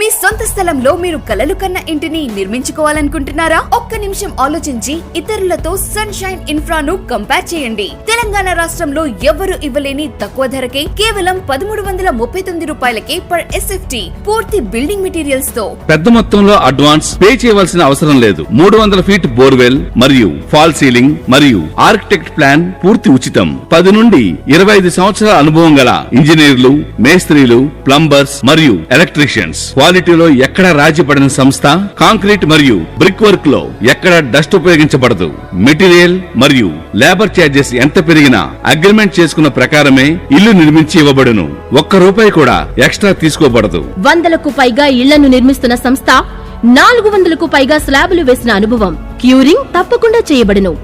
మీ సొంత స్థలంలో మీరు కలలు కన్న ఇంటిని నిర్మించుకోవాలనుకుంటున్నారా? ఒక్క నిమిషం ఆలోచించి ఇతరులతో సన్షైన్ ఇన్ఫ్రాను కంపేర్ చేయండి. తెలంగాణ రాష్ట్రంలో ఎవ్వరు ఇవ్వలేని తక్కువ ధరకే కేవలం 1339 రూపాయలకే పర్ ఎస్ఎఫ్టీ పూర్తి బిల్డింగ్ మెటీరియల్స్ తో పెద్ద మొత్తంలో అడ్వాన్స్ పే చేయవలసిన అవసరం లేదు. 300 ఫీట్ బోర్వెల్ మరియు ఫాల్ సీలింగ్ మరియు ఆర్కిటెక్ట్ ప్లాన్ పూర్తి ఉచితం. 10 నుండి 25 సంవత్సరాల అనుభవం గల ఇంజనీర్లు, మేస్త్రీలు, ప్లంబర్స్ మరియు ఎలక్ట్రీషియన్స్. క్వాలిటీలో ఎక్కడ రాజీ పడిన సంస్థ. కాంక్రీట్ మరియు బ్రిక్ వర్క్ లో ఎక్కడ డస్ట్ ఉపయోగించబడదు. మెటీరియల్ మరియు లేబర్ ఛార్జెస్ ఎంత పెరిగినా అగ్రిమెంట్ చేసుకున్న ప్రకారమే ఇల్లు నిర్మించి ఇవ్వబడును. ₹1 కూడా ఎక్స్ట్రా తీసుకోబడదు. 100కు పైగా ఇళ్లను నిర్మిస్తున్న సంస్థ, 400కు పైగా స్లాబులు వేసిన అనుభవం. క్యూరింగ్ తప్పకుండా చేయబడును.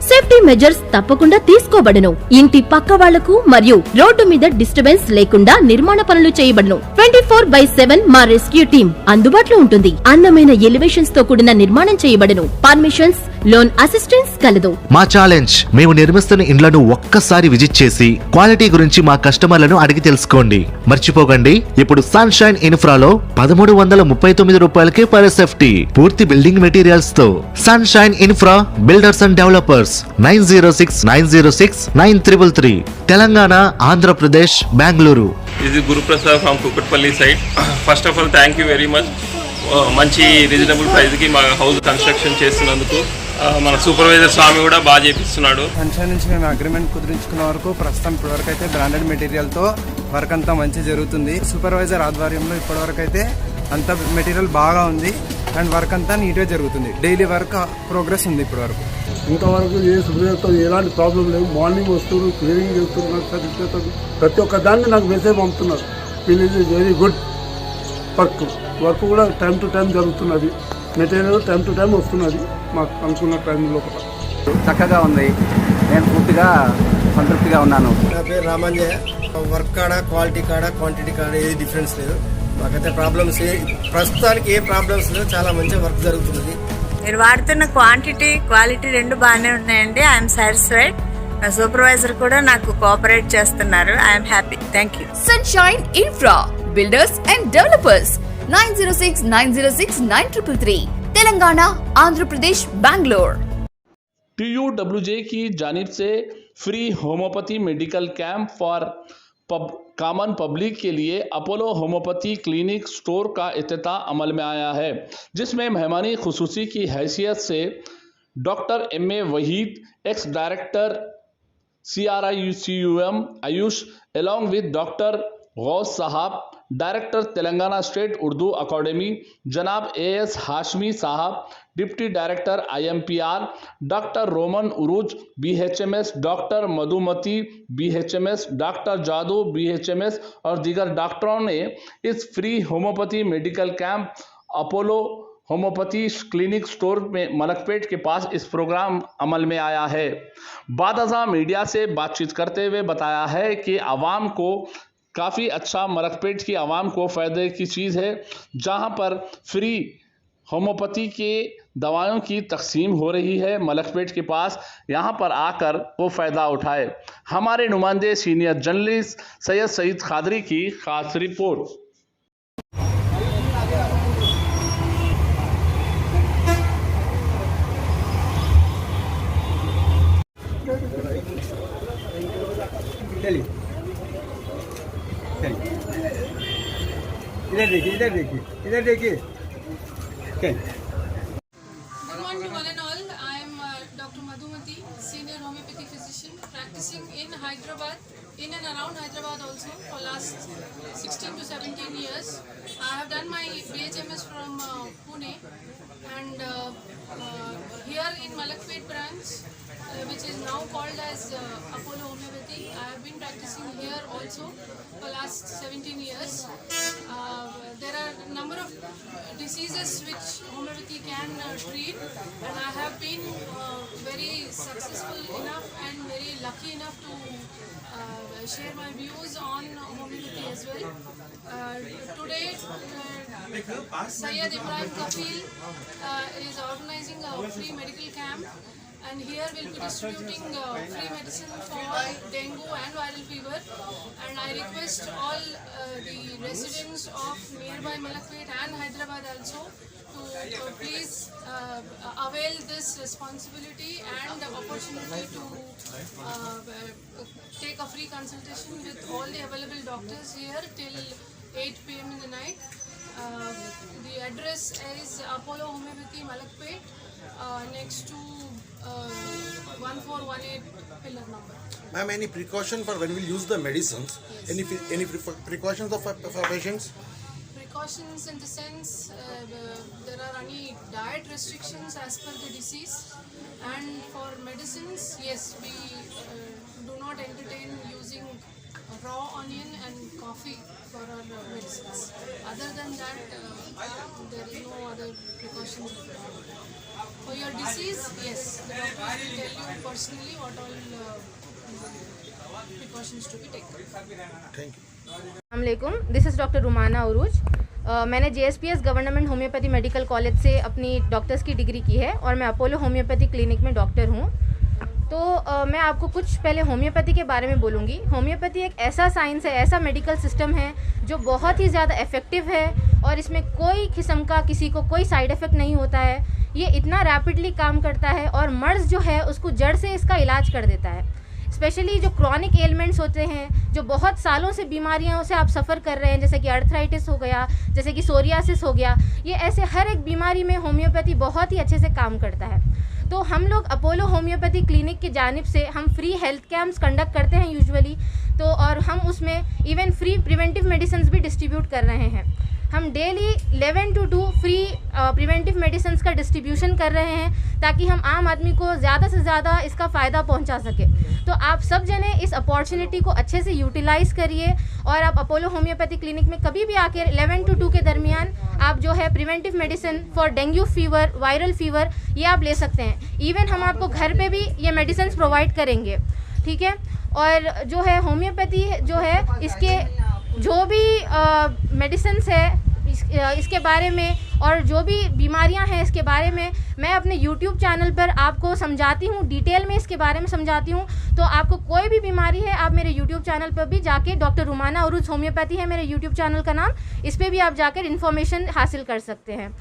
సేఫ్టీ మెజర్స్ తప్పకుండా తీసుకోబడును. ఇంటి పక్క వాళ్లకు మరియు రోడ్డు మీద డిస్టర్బెన్స్ లేకుండా నిర్మాణ పనులు చేయబడును. 24/7 మా రెస్క్యూ టీం అందుబాటులో ఉంటుంది. అందమైన ఎలివేషన్స్ తో కూడిన నిర్మాణం చేయబడును. పర్మిషన్స్, లోన్ అసిస్టెన్స్ కలదు. మా ఛాలెంజ్, మేము నిర్మిస్తున్న ఇండ్లను ఒక్కసారి విజిట్ చేసి క్వాలిటీ గురించి మా కస్టమర్లను అడిగి తెలుసుకోండి. మర్చిపోకండి, ఇప్పుడు సన్షైన్ ఇన్ఫ్రాలో 1339 రూపాయలకే పర్ ఎస్ఎఫ్టీ పూర్తి బిల్డింగ్ మెటీరియల్స్ తో. Sunshine infra builders and developers 9069069333 Telangana, Andhra Pradesh, Bengaluru. This is Guru Prasad from Kukatpalli side. First of all, thank you very much. మంచి రీజనబుల్ ప్రైస్కి మా హౌస్ కన్స్ట్రక్షన్ చేస్తున్నందుకు. మన సూపర్వైజర్ స్వామి కూడా బాగా చేపిస్తున్నాడు. సన్షైన్ నుంచి మేము అగ్రిమెంట్ కుదిరించుకున్న వరకు ప్రస్తుతం ఇప్పటివరకు అయితే బ్రాండెడ్ మెటీరియల్తో వర్క్ అంతా మంచి జరుగుతుంది. సూపర్వైజర్ ఆధ్వర్యంలో ఇప్పటివరకు అయితే అంత మెటీరియల్ బాగా ఉంది అండ్ వర్క్ అంతా నీట్గా జరుగుతుంది. డైలీ వర్క్ ప్రోగ్రెస్ ఉంది ఇప్పటివరకు. ఇంతవరకు ఏ సుబ్రతో ఎలాంటి ప్రాబ్లం లేవు. మార్నింగ్ వస్తున్నారు, క్లీనింగ్ చేస్తున్నారు, ప్రతి ఒక్క దాన్ని నాకు మెసేజ్ పంపుతున్నారు. Feel is very good. Work కూడా టైం టు టైం జరుగుతున్నది. మెటీరియల్ టైం టు టైం వస్తున్నది మాకు అనుకున్న టైం లోపల. చక్కగా ఉంది. నేను పూర్తిగా సంతృప్తిగా ఉన్నాను. నా పేరు రామంజయ్య. వర్క్ కాడ, క్వాలిటీ కాడ, క్వాంటిటీ కాడ ఏది డిఫరెన్స్ లేదు. మాకైతే ప్రాబ్లమ్స్ ప్రస్తుతానికి ఏ ప్రాబ్లమ్స్ లేవు. చాలా మంచిగా వర్క్ జరుగుతున్నది. మీరు వాడుతున్న క్వాలిటీ రెండు బాగానే ఉన్నాయండి. I'm satisfied. నా సూపర్వైజర్ కూడా నాకు కోఆపరేట్ చేస్తున్నారు. I'm happy. Thank you. Sunshine infra builders and developers 9069069333 Telangana, Andhra Pradesh, Bengaluru. TUWJ की जानिब से free homeopathy medical camp for common public के लिए अपोलो होम्योपैथी क्लिनिक स्टोर का इफ्तिताह अमल में आया है, जिसमें मेहमानी खुसूसी की हैसियत से doctor MA Waheed, ex director CRICUM AYUSH, along with doctor Ghouse साहब, डायरेक्टर तेलंगाना स्टेट उर्दू अकादमी, जनाब AS हाशमी साहब, deputy director IMPR, doctor Roman Urooj BHMS, doctor Madhumati BHMS, doctor Jadu BHMS और दीगर डॉक्टरों ने इस free homeopathy medical camp Apollo homeopathy clinic store में मलकपेट के पास इस प्रोग्राम अमल में आया है। बादशाह मीडिया से बातचीत करते हुए बताया है कि आवाम को काफ़ी अच्छा, मलकपेट की आवाम को फ़ायदे की चीज़ है, जहां पर फ्री होम्योपैथी के दवाओं की तकसीम हो रही है। मलकपेट के पास यहां पर आकर वो फ़ायदा उठाए। हमारे नुमाइंदे सीनियर जर्नलिस्ट सैयद सईद खादरी की खास रिपोर्ट। इधर देखिए, इधर देखिए, इधर देखिए. Good morning to one and all. I am Dr. Madhumati, senior homeopathic physician, practicing in Hyderabad, in and around Hyderabad also for last 16 to 17 years. I have done my BHMS from Pune, and here in Malakpet branch, which is now called as Apollo Homeopathy. I have been practicing here also for last 17 years. There are a number of diseases which homeopathy can treat, and I have been very successful enough and very lucky enough to share my views on homeopathy as well. Today, Syed Ibrahim Kafil is organizing a free medical camp and here we'll be distributing free medicine for dengue and viral fever, and I request all the residents of nearby Malakpet and Hyderabad also to please avail this responsibility and the opportunity to take a free consultation with all the available doctors here till 8 p.m. in the night. The address is Apollo Homeopathy Malakpet, next to 1418 pillar number. Ma'am, any precaution for when we'll use the medicines? Any precautions for patients? Precautions in the sense there are any diet restrictions as per the disease, and for medicines, yes, we do not entertain using raw onion and coffee for our medicines. Other than that, there is no other precautions. For your disease, yes, the doctor will tell you personally what all precautions to be taken. Thank you. अस्सलामुअलैकुम, this is doctor रुमाना उरूज। मैंने JSPS government homeopathy medical college से अपनी doctors की degree की है और मैं Apollo homeopathy clinic में डॉक्टर हूँ। तो मैं आपको कुछ पहले होम्योपैथी के बारे में बोलूँगी। होम्योपैथी एक ऐसा साइंस है, ऐसा मेडिकल सिस्टम है जो बहुत ही ज़्यादा इफ़ेक्टिव है और इसमें कोई किस्म का किसी को कोई साइड इफ़ेक्ट नहीं होता है। ये इतना रैपिडली काम करता है और मर्ज़ जो है उसको जड़ से इसका इलाज कर देता है। स्पेशली जो क्रॉनिक एलिमेंट्स होते हैं, जो बहुत सालों से बीमारियों से आप सफ़र कर रहे हैं, जैसे कि अर्थराइटिस हो गया, जैसे कि सोरियासिस हो गया, ये ऐसे हर एक बीमारी में होम्योपैथी बहुत ही अच्छे से काम करता है। तो हम लोग अपोलो होम्योपैथी क्लिनिक की जानिब से हम फ्री हेल्थ कैंप्स कंडक्ट करते हैं यूजुअली, तो और हम उसमें इवन फ्री प्रिवेंटिव मेडिसिन भी डिस्ट्रीब्यूट कर रहे हैं। हम daily 11 to 2 free preventive medicine का डिस्ट्रीब्यूशन कर रहे हैं ताकि हम आम आदमी को ज़्यादा से ज़्यादा इसका फ़ायदा पहुंचा सके। तो आप सब जने इस अपॉर्चुनिटी को अच्छे से यूटिलाइज़ करिए और आप अपोलो होम्योपैथी क्लिनिक में कभी भी आके 11 to 2 के दरमियान आप जो है preventive medicine for dengue fever, viral fever, ये आप ले सकते हैं। इवन हम आपको घर पे भी ये मेडिसिन प्रोवाइड करेंगे, ठीक है। और जो है होम्योपैथी जो है, इसके जो भी मेडिसिन्स है इसके बारे में और जो भी बीमारियां हैं इसके बारे में मैं अपने YouTube चैनल पर आपको समझाती हूँ, डिटेल में इसके बारे में समझाती हूँ। तो आपको कोई भी बीमारी है, आप मेरे YouTube चैनल पर भी जाके, डॉक्टर रुमाना उरूज होम्योपैथी है मेरे YouTube चैनल का नाम, इस पर भी आप जाकर इन्फॉर्मेशन हासिल कर सकते हैं।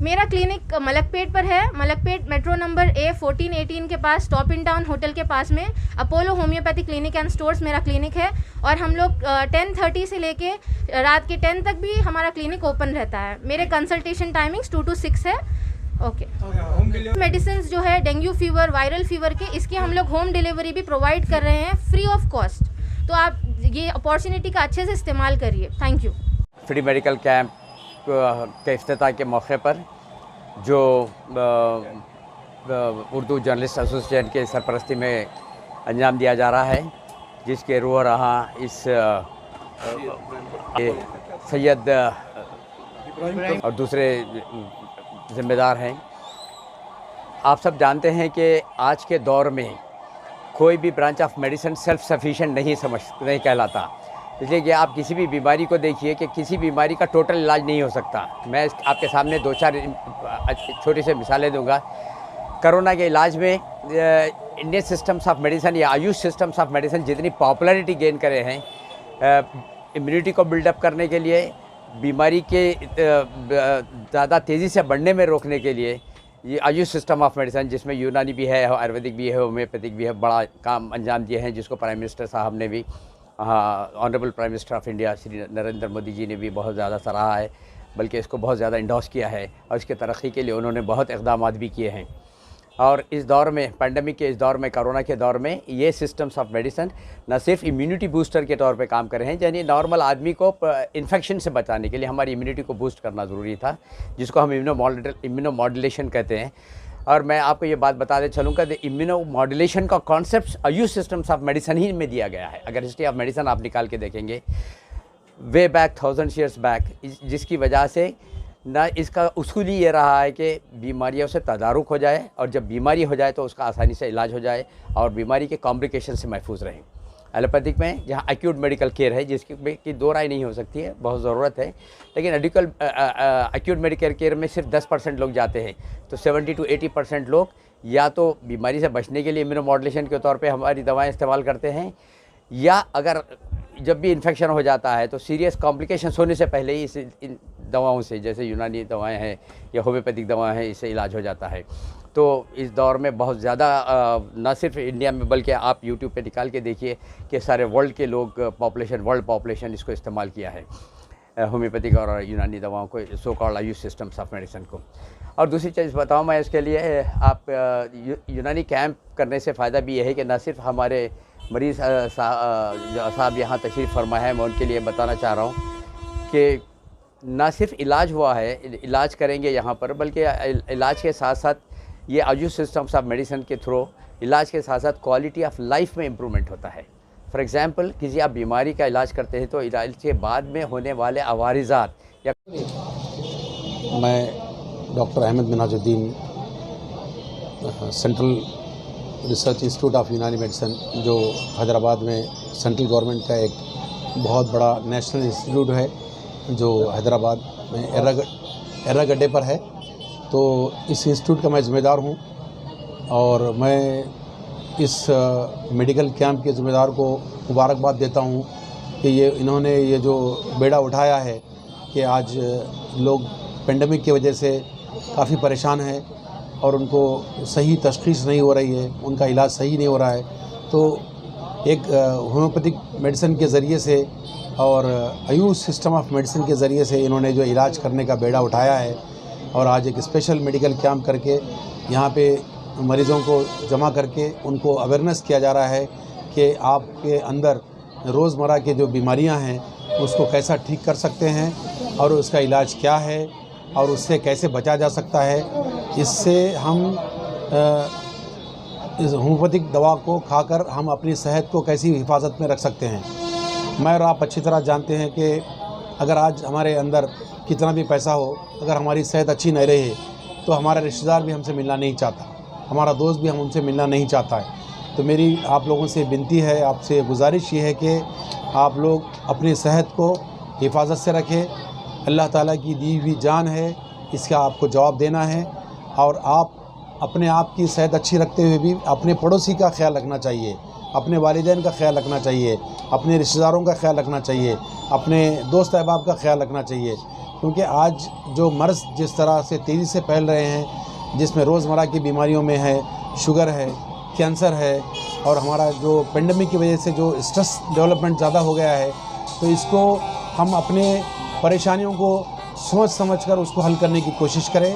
मेरा क्लिनिक मलकपेट पर है, मलकपेट मेट्रो नंबर A1418 के पास, टॉप इन टाउन होटल के पास में Apollo homeopathy clinic and stores मेरा क्लिनिक है। और हम लोग 10:30 से लेके रात के 10 तक भी हमारा क्लिनिक ओपन रहता है। मेरे कंसल्टेशन टाइमिंग्स 2 to 6 है। ओके। मेडिसिन जो है डेंगू फीवर, वायरल फीवर के, इसकी हम लोग होम डिलीवरी भी प्रोवाइड कर रहे हैं फ्री ऑफ कॉस्ट। तो आप ये अपॉर्चुनिटी का अच्छे से इस्तेमाल करिए। Thank you. Free medical camp के इफ्तिताह के मौके पर जो उर्दू जर्नलिस्ट एसोसिएशन के सरपरस्ती में अंजाम दिया जा रहा है, जिसके रूह रहा इस सैयद और दूसरे ज़िम्मेदार हैं। आप सब जानते हैं कि आज के दौर में कोई भी branch of medicine self sufficient नहीं कहलाता। इसलिए कि आप किसी भी बीमारी को देखिए कि किसी बीमारी का टोटल इलाज नहीं हो सकता। मैं आपके सामने 2-4 छोटी सी मिसालें दूंगा। कोरोना के इलाज में इंडियन सिस्टम्स ऑफ मेडिसिन या आयुष सिस्टम्स ऑफ मेडिसिन जितनी पॉपुलैरिटी गेन करे हैं, इम्यूनिटी को बिल्डअप करने के लिए, बीमारी के ज़्यादा तेज़ी से बढ़ने में रोकने के लिए, ये आयुष सिस्टम ऑफ मेडिसिन जिसमें यूनानी भी है, आयुर्वेदिक भी है, होम्योपैथिक भी है, बड़ा काम अंजाम दिए हैं, जिसको प्राइम मिनिस्टर साहब ने भी, honourable prime minister of India Shri Narendra Modi ji ने भी बहुत ज़्यादा सराहा है, बल्कि इसको बहुत ज़्यादा इंडोर्स किया है और इसके तरक्की के लिए उन्होंने बहुत इक़दाम भी किए हैं। और इस दौर में, पैंडमिक के इस दौर में, कोरोना के दौर में, ये सिस्टम्स ऑफ मेडिसिन न सिर्फ इम्यूनिटी बूस्टर के तौर पे काम कर रहे हैं, यानी नॉर्मल आदमी को इन्फेक्शन से बचाने के लिए हमारी इम्यूनिटी को बूस्ट करना ज़रूरी था, जिसको हम इम्यूनोमॉड्यूलेशन कहते हैं। और मैं आपको ये बात बताते चलूँगा कि इम्यूनोमॉड्यूलेशन का concept AYUSH systems of medicine ही में दिया गया है। अगर हिस्ट्री ऑफ मेडिसिन आप निकाल के देखेंगे वे बैक 1000 ईयर्स बैक, जिसकी वजह से ना इसका उसूल ही ये रहा है कि बीमारियों से तदारुक हो जाए और जब बीमारी हो जाए तो उसका आसानी से इलाज हो जाए और बीमारी के कॉम्प्लिकेशन से महफूज रहें। एलोपैथिक में जहाँ एक्यूट मेडिकल केयर है जिसकी दो राय नहीं हो सकती है, बहुत ज़रूरत है, लेकिन एक्यूट मेडिकल केयर में सिर्फ 10% लोग जाते हैं। तो 70 to 80% लोग या तो बीमारी से बचने के लिए इम्यूनोमॉड्यूलेशन के तौर पे हमारी दवाएं इस्तेमाल करते हैं, या अगर जब भी इन्फेक्शन हो जाता है तो सीरियस कॉम्प्लिकेशंस होने से पहले ही इन दवाओं से, जैसे यूनानी दवाएं हैं या होम्योपैथिक दवाएं हैं, इससे इलाज हो जाता है। तो इस दौर में बहुत ज़्यादा न सिर्फ इंडिया में बल्कि आप यूट्यूब पे निकाल के देखिए कि सारे वर्ल्ड के लोग वर्ल्ड पॉपुलेशन इसको इस्तेमाल किया है, होम्योपैथिक और यूनानी दवाओं को, so called Ayush systems of medicine को। और दूसरी चीज़ बताऊँ मैं इसके लिए, आप यूनानी कैंप करने से फ़ायदा भी ये है कि न सिर्फ हमारे मरीज़ साहब यहाँ तशरीफ़ फरमा है, मैं उनके लिए बताना चाह रहा हूँ कि ना सिर्फ इलाज हुआ है, इलाज करेंगे यहाँ पर, बल्कि इलाज के साथ साथ ये आयुष सिस्टम्स ऑफ मेडिसिन के थ्रू इलाज के साथ साथ क्वालिटी ऑफ लाइफ में इम्प्रूवमेंट होता है। फॉर एग्ज़ाम्पल, किसी आप बीमारी का इलाज करते हैं तो इलाज के बाद में होने वाले अवारिज़ात या मैं doctor Ahmad Minajuddin, central research institute of Unani medicine, जो हैदराबाद में सेंट्रल गवर्नमेंट का एक बहुत बड़ा नेशनल इंस्टीट्यूट है जो हैदराबाद में एर्रागड्डे पर है। तो इस इंस्टीट्यूट का मैं ज़िम्मेदार हूँ और मैं इस मेडिकल कैंप के ज़िम्मेदार को मुबारकबाद देता हूँ कि इन्होंने ये जो बेड़ा उठाया है कि आज लोग पेंडेमिक की वजह से काफ़ी परेशान हैं और उनको सही तशख़ीस नहीं हो रही है, उनका इलाज सही नहीं हो रहा है। तो एक होम्योपैथिक मेडिसिन के ज़रिए से और आयुष सिस्टम ऑफ मेडिसिन के ज़रिए से इन्होंने जो इलाज करने का बेड़ा उठाया है और आज एक स्पेशल मेडिकल कैंप करके यहाँ पे मरीज़ों को जमा करके उनको अवेयरनेस किया जा रहा है कि आपके अंदर रोज़मर्रा के जो बीमारियाँ हैं उसको कैसा ठीक कर सकते हैं और उसका इलाज क्या है और उससे कैसे बचा जा सकता है। इससे हम इस होम्योपैथिक दवा को खाकर हम अपनी सेहत को कैसी हिफाजत में रख सकते हैं। मैं और आप अच्छी तरह जानते हैं कि अगर आज हमारे अंदर कितना भी पैसा हो, अगर हमारी सेहत अच्छी नहीं रहे तो हमारा रिश्तेदार भी हमसे मिलना नहीं चाहता, हमारा दोस्त भी हमसे मिलना नहीं चाहता है। तो मेरी आप लोगों से विनती है, आपसे गुजारिश ये है कि आप लोग अपनी सेहत को हिफाजत से रखें। अल्लाह ताला की दी हुई जान है, इसका आपको जवाब देना है और आप अपने आप की सेहत अच्छी रखते हुए भी अपने पड़ोसी का ख्याल रखना चाहिए, अपने वालिदैन का ख्याल रखना चाहिए, अपने रिश्तेदारों का ख्याल रखना चाहिए, अपने दोस्त अहबाब का ख्याल रखना चाहिए। क्योंकि आज जो मर्ज़ जिस तरह से तेज़ी से फैल रहे हैं, जिसमें रोज़मर्रा की बीमारियों में है, शुगर है, कैंसर है और हमारा जो पेंडेमिक की वजह से जो स्ट्रेस डेवलपमेंट ज़्यादा हो गया है, तो इसको हम अपने परेशानियों को सोच समझकर उसको हल करने की कोशिश करें।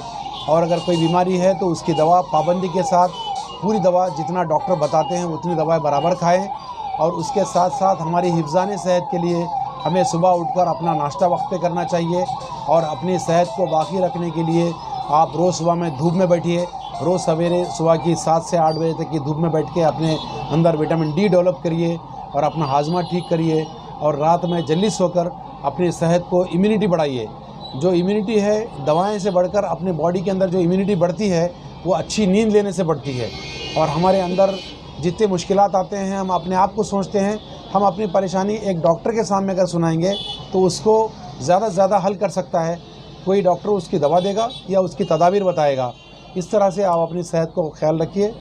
और अगर कोई बीमारी है तो उसकी दवा पाबंदी के साथ, पूरी दवा जितना डॉक्टर बताते हैं उतनी दवाएं बराबर खाएं। और उसके साथ साथ हमारी हिफ्ज़ान सेहत के लिए हमें सुबह उठकर अपना नाश्ता वक्त पे करना चाहिए और अपनी सेहत को बाकी रखने के लिए आप रोज़ सुबह में धूप में बैठिए, रोज़ सवेरे सुबह की 7 से 8 बजे तक की धूप में बैठ के अपने अंदर विटामिन डी डेवलप करिए और अपना हाजमा ठीक करिए और रात में जल्दी सोकर अपनी सेहत को इम्यूनिटी बढ़ाइए। जो इम्यूनिटी है दवाएं से बढ़कर अपने बॉडी के अंदर जो इम्यूनिटी बढ़ती है वो अच्छी नींद लेने से बढ़ती है। और हमारे अंदर जितने मुश्किलात आते हैं हम अपने आप को सोचते हैं, हम अपनी परेशानी एक डॉक्टर के सामने अगर सुनाएंगे तो उसको ज़्यादा से ज़्यादा हल कर सकता है। कोई डॉक्टर उसकी दवा देगा या उसकी तदाबीर बताएगा। इस तरह से आप अपनी सेहत को ख्याल रखिए।